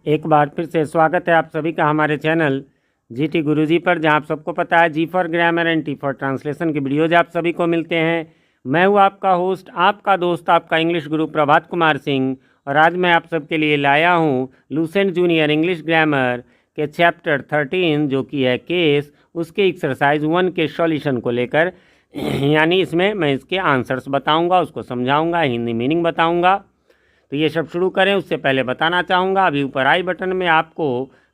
एक बार फिर से स्वागत है आप सभी का हमारे चैनल जीटी गुरुजी पर, जहां आप सबको पता है G for grammar and T for translation के वीडियोज आप सभी को मिलते हैं। मैं हूं आपका होस्ट, आपका दोस्त, आपका इंग्लिश गुरु प्रभात कुमार सिंह, और आज मैं आप सबके लिए लाया हूं लूसेंट जूनियर इंग्लिश ग्रामर के चैप्टर 13 जो कि है केस, उसके एक्सरसाइज 1 के सॉल्यूशन को लेकर। यानी इसमें मैं इसके आंसर्स बताऊँगा, उसको समझाऊँगा, हिंदी मीनिंग बताऊँगा। तो ये सब शुरू करें उससे पहले बताना चाहूँगा, अभी ऊपर आई बटन में आपको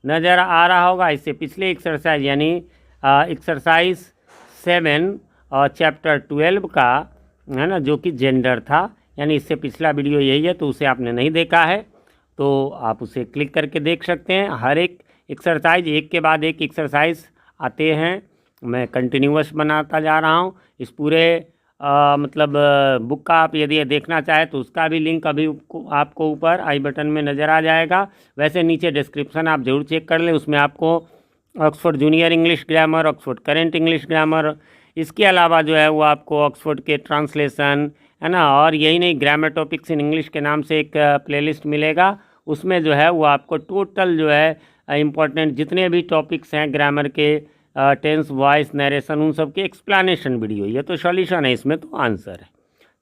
नज़र आ रहा होगा, इससे पिछले एक्सरसाइज यानी एक्सरसाइज 7 और चैप्टर 12 का है ना, जो कि जेंडर था, यानी इससे पिछला वीडियो यही है। तो उसे आपने नहीं देखा है तो आप उसे क्लिक करके देख सकते हैं। हर एक एक्सरसाइज एक के बाद एक एक्सरसाइज आते हैं, मैं कंटिन्यूअस बनाता जा रहा हूँ। इस पूरे बुक का आप यदि देखना चाहे तो उसका भी लिंक अभी आपको ऊपर आई बटन में नज़र आ जाएगा। वैसे नीचे डिस्क्रिप्शन आप ज़रूर चेक कर लें, उसमें आपको Oxford junior English grammar, Oxford current English grammar, इसके अलावा जो है वो आपको ऑक्सफोर्ड के ट्रांसलेशन है ना, और यही नहीं, ग्रामर टॉपिक्स इन इंग्लिश के नाम से एक प्लेलिस्ट मिलेगा। उसमें जो है वो आपको टोटल जो है इम्पोर्टेंट जितने भी टॉपिक्स हैं ग्रामर के, टेंस, वॉइस, नरेशन, उन सब के एक्सप्लेनेशन वीडियो। ये तो सॉल्यूशन है, इसमें तो आंसर है।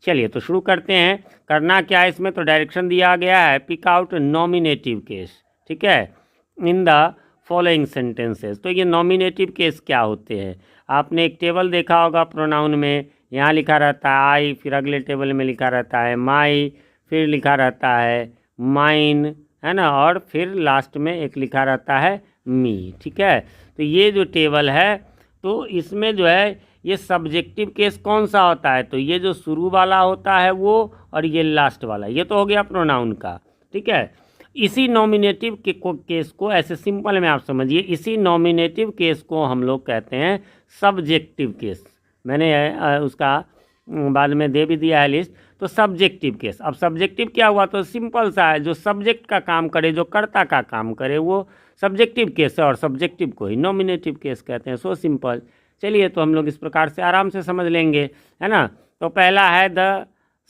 चलिए तो शुरू करते हैं। करना क्या है इसमें, तो डायरेक्शन दिया गया है, पिक आउट नॉमिनेटिव केस, ठीक है, इन द फॉलोइंग सेंटेंसेस। तो ये नॉमिनेटिव केस क्या होते हैं, आपने एक टेबल देखा होगा प्रोनाउन में, यहाँ लिखा रहता है आई, फिर अगले टेबल में लिखा रहता है माई, फिर लिखा रहता है माइन, है ना, और फिर लास्ट में एक लिखा रहता है मी, ठीक है। तो ये जो टेबल है, तो इसमें जो है ये सब्जेक्टिव केस कौन सा होता है, तो ये जो शुरू वाला होता है वो, और ये लास्ट वाला, ये तो हो गया प्रोनाउन का, ठीक है। इसी नॉमिनेटिव केस को ऐसे सिंपल में आप समझिए, इसी नॉमिनेटिव केस को हम लोग कहते हैं सब्जेक्टिव केस। मैंने उसका बाद में दे भी दिया है लिस्ट। तो सब्जेक्टिव केस, अब सब्जेक्टिव क्या हुआ, तो सिंपल सा है, जो सब्जेक्ट का काम करे, जो कर्ता का काम करे, वो सब्जेक्टिव केस है, और सब्जेक्टिव को ही नॉमिनेटिव केस कहते हैं। So simple. चलिए तो हम लोग इस प्रकार से आराम से समझ लेंगे, है ना। तो पहला है द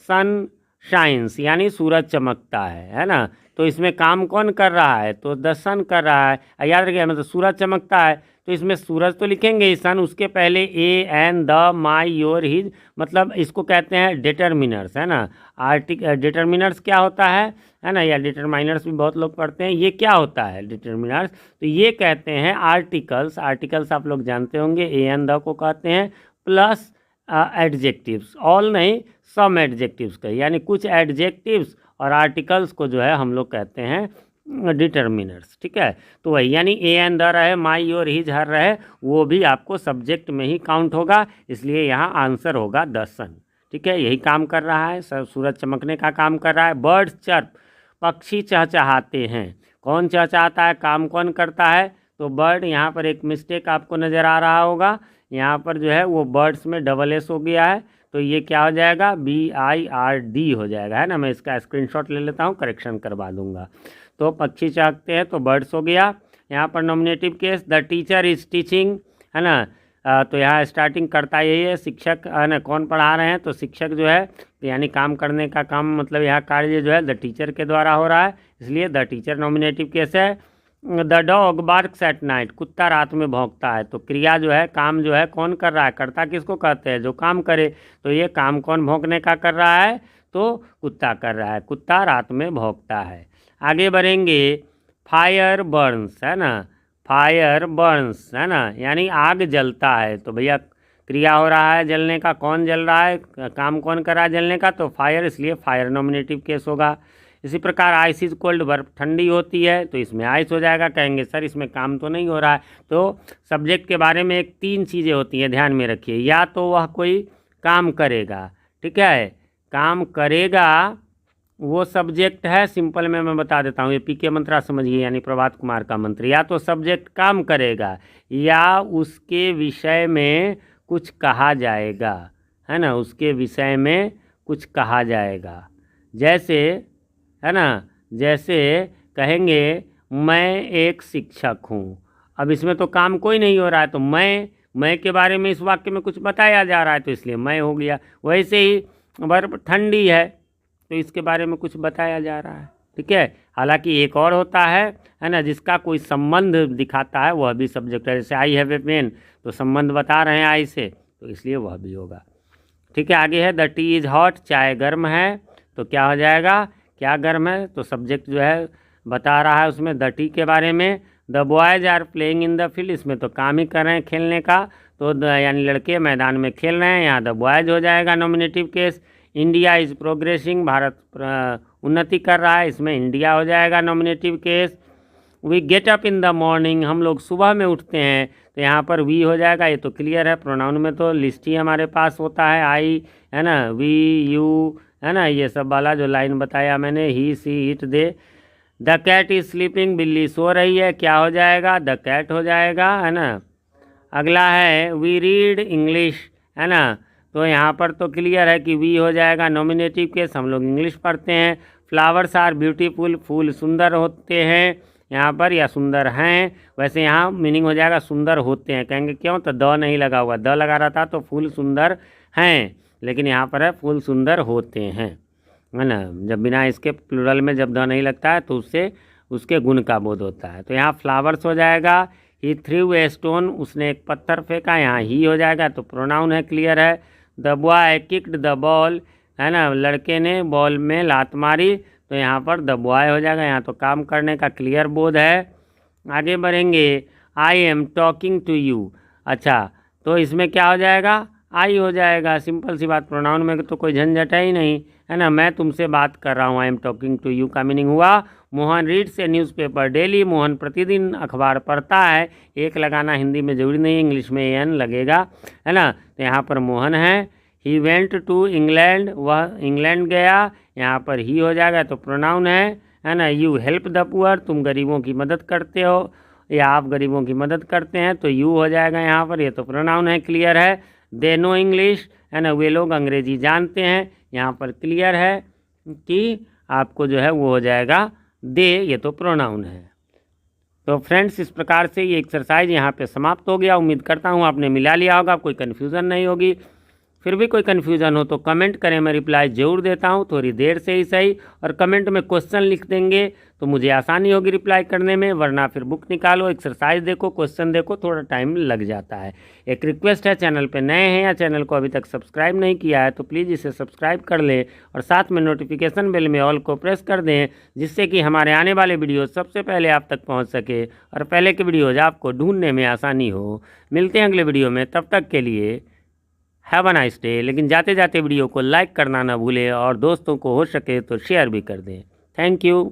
सन शाइन्स, यानी सूरज चमकता है ना। तो इसमें काम कौन कर रहा है, तो द सन कर रहा है। याद रखिए, मतलब सूरज चमकता है तो इसमें सूरज तो लिखेंगे ही, सन उसके पहले a an the my your his, मतलब इसको कहते हैं डिटर्मिनर्स, है ना। डिटर्मिनर्स क्या होता है ना, या डिटरमाइनर्स भी बहुत लोग पढ़ते हैं। ये क्या होता है डिटर्मिनर्स, तो ये कहते हैं आर्टिकल्स। आर्टिकल्स आप लोग जानते होंगे, ए एन द को कहते हैं, प्लस एडजेक्टिव्स, ऑल नहीं, सम एडजेक्टिव्स का, यानी कुछ एडजेक्टिव्स और आर्टिकल्स को जो है हम लोग कहते हैं डिटर्मिनर्स, ठीक है। तो वही, यानी ए एन द रहे, माई योर हिज हर रहे, वो भी आपको सब्जेक्ट में ही काउंट होगा, इसलिए यहाँ आंसर होगा द सन, ठीक है। यही काम कर रहा है, सूरज चमकने का काम कर रहा है। बर्ड्स चर्प, पक्षी चहचहाते हैं। कौन चहचहाता है, काम कौन करता है, तो बर्ड। यहाँ पर एक मिस्टेक आपको नज़र आ रहा होगा, यहाँ पर जो है वो बर्ड्स में डबल एस हो गया है, तो ये क्या हो जाएगा, BIRD हो जाएगा, है ना। मैं इसका स्क्रीनशॉट ले लेता हूँ, करेक्शन करवा दूंगा। तो पक्षी चहकते हैं तो बर्ड्स हो गया। यहाँ पर nominative case, the teacher is teaching, है ना। तो यहाँ स्टार्टिंग करता यही है, शिक्षक, है ना। कौन पढ़ा रहे हैं, तो शिक्षक जो है, यानी काम करने का काम, मतलब यहाँ कार्य जो है द टीचर के द्वारा हो रहा है, इसलिए द टीचर नॉमिनेटिव केस है। The dog barks at night, कुत्ता रात में भौंकता है। तो क्रिया जो है, काम जो है, कौन कर रहा है, कर्ता किसको कहते हैं, जो काम करे। तो ये काम कौन भौंकने का कर रहा है, तो कुत्ता कर रहा है, कुत्ता रात में भौंकता है। आगे बढ़ेंगे, फायर बर्न्स, है ना, फायर बर्न्स, है ना, यानी आग जलता है। तो भैया क्रिया हो रहा है जलने का, कौन जल रहा है, काम कौन कर रहा है जलने का, तो फायर, इसलिए फायर नॉमिनेटिव केस होगा। इसी प्रकार आइस इज कोल्ड, बर्फ ठंडी होती है, तो इसमें आइस हो जाएगा। कहेंगे सर इसमें काम तो नहीं हो रहा है, तो सब्जेक्ट के बारे में एक 3 चीज़ें होती हैं, ध्यान में रखिए। या तो वह कोई काम करेगा, ठीक है, काम करेगा, वो सब्जेक्ट है। सिंपल में मैं बता देता हूँ, ये PK मंत्रा समझिए, यानी प्रभात कुमार का मंत्र। या तो सब्जेक्ट काम करेगा, या उसके विषय में कुछ कहा जाएगा, है ना, उसके विषय में कुछ कहा जाएगा। जैसे, है ना, जैसे कहेंगे मैं एक शिक्षक हूँ। अब इसमें तो काम कोई नहीं हो रहा है, तो मैं के बारे में इस वाक्य में कुछ बताया जा रहा है, तो इसलिए मैं हो गया। वैसे ही बर्फ ठंडी है, तो इसके बारे में कुछ बताया जा रहा है, ठीक है। हालांकि एक और होता है, है ना, जिसका कोई संबंध दिखाता है वह भी सब्जेक्ट है। जैसे आई हैव ए पेन, तो संबंध बता रहे हैं आई से, तो इसलिए वह भी होगा। ठीक है, आगे है द टी इज़ हॉट, चाय गर्म है, तो क्या हो जाएगा, क्या गर्म है, तो सब्जेक्ट जो है बता रहा है उसमें द टी के बारे में। The boys are playing in the field, इसमें तो काम ही कर रहे हैं खेलने का, तो यानी लड़के मैदान में खेल रहे हैं, यहाँ द बॉयज़ हो जाएगा nominative case. India is progressing, भारत उन्नति कर रहा है, इसमें इंडिया हो जाएगा nominative case. We get up in the morning, हम लोग सुबह में उठते हैं, तो यहाँ पर वी हो जाएगा, ये तो क्लियर है। प्रोनाउन में तो लिस्ट ही हमारे पास होता है, आई है ना, वी यू है ना, ये सब वाला जो लाइन बताया मैंने, he see it they. The cat is sleeping, बिल्ली सो रही है, क्या हो जाएगा, द कैट हो जाएगा, है ना। अगला है वी रीड इंग्लिश, है ना, तो यहाँ पर तो क्लियर है कि वी हो जाएगा नॉमिनेटिव केस, हम लोग इंग्लिश पढ़ते हैं। फ्लावर्स आर ब्यूटीफुल, फूल सुंदर होते हैं यहाँ पर, या सुंदर हैं, वैसे यहाँ मीनिंग हो जाएगा सुंदर होते हैं, कहेंगे क्यों, तो द नहीं लगा हुआ, द लगा रहा था तो फूल सुंदर हैं, लेकिन यहाँ पर है फूल सुंदर होते हैं, है ना। जब बिना इसके प्लूरल में जब द नहीं लगता है तो उससे उसके गुण का बोध होता है। तो यहाँ फ्लावर्स हो जाएगा। ही थ्रू ए स्टोन, उसने एक पत्थर फेंका, यहाँ ही हो जाएगा, तो प्रोनाउन है, क्लियर है। The boy kicked the ball, है ना, लड़के ने बॉल में लात मारी, तो यहाँ पर द बॉय हो जाएगा, यहाँ तो काम करने का क्लियर बोध है। आगे बढ़ेंगे, I am talking to you, अच्छा तो इसमें क्या हो जाएगा, आई हो जाएगा, सिंपल सी बात, प्रोनाउन में तो कोई झंझट है ही नहीं, है ना, मैं तुमसे बात कर रहा हूँ, I am talking to you का मीनिंग हुआ Mohan reads a newspaper daily, Mohan प्रतिदिन अखबार पढ़ता है, एक लगाना हिंदी में जरूरी नहीं, इंग्लिश में एन लगेगा, है ना, तो यहाँ पर मोहन है। ही वेंट टू इंग्लैंड, वह इंग्लैंड गया, यहाँ पर ही हो जाएगा, तो प्रोनाउन है ना। यू हेल्प द पुअर, तुम गरीबों की मदद करते हो, या आप गरीबों की मदद करते हैं, तो यू हो जाएगा यहाँ पर, ये तो प्रोनाउन है, क्लियर है। दे नो इंग्लिश, है ना, वे लोग अंग्रेजी जानते हैं, यहाँ पर क्लियर है कि आपको जो है वो हो जाएगा दे, ये तो प्रोनाउन है। तो फ्रेंड्स, इस प्रकार से ये एक्सरसाइज यहाँ पे समाप्त हो गया। उम्मीद करता हूँ आपने मिला लिया होगा, कोई कन्फ्यूज़न नहीं होगी। फिर भी कोई कन्फ्यूज़न हो तो कमेंट करें, मैं रिप्लाई ज़रूर देता हूँ, थोड़ी देर से ही सही, और कमेंट में क्वेश्चन लिख देंगे तो मुझे आसानी होगी रिप्लाई करने में, वरना फिर बुक निकालो, एक्सरसाइज देखो, क्वेश्चन देखो, थोड़ा टाइम लग जाता है। एक रिक्वेस्ट है, चैनल पे नए हैं या चैनल को अभी तक सब्सक्राइब नहीं किया है तो प्लीज़ इसे सब्सक्राइब कर लें, और साथ में नोटिफिकेशन बेल में ऑल को प्रेस कर दें, जिससे कि हमारे आने वाले वीडियो सबसे पहले आप तक पहुँच सके और पहले के वीडियोज़ आपको ढूंढने में आसानी हो। मिलते हैं अगले वीडियो में, तब तक के लिए हैव अ नाइस डे। लेकिन जाते जाते वीडियो को लाइक करना ना भूलें, और दोस्तों को हो सके तो शेयर भी कर दें। Thank you.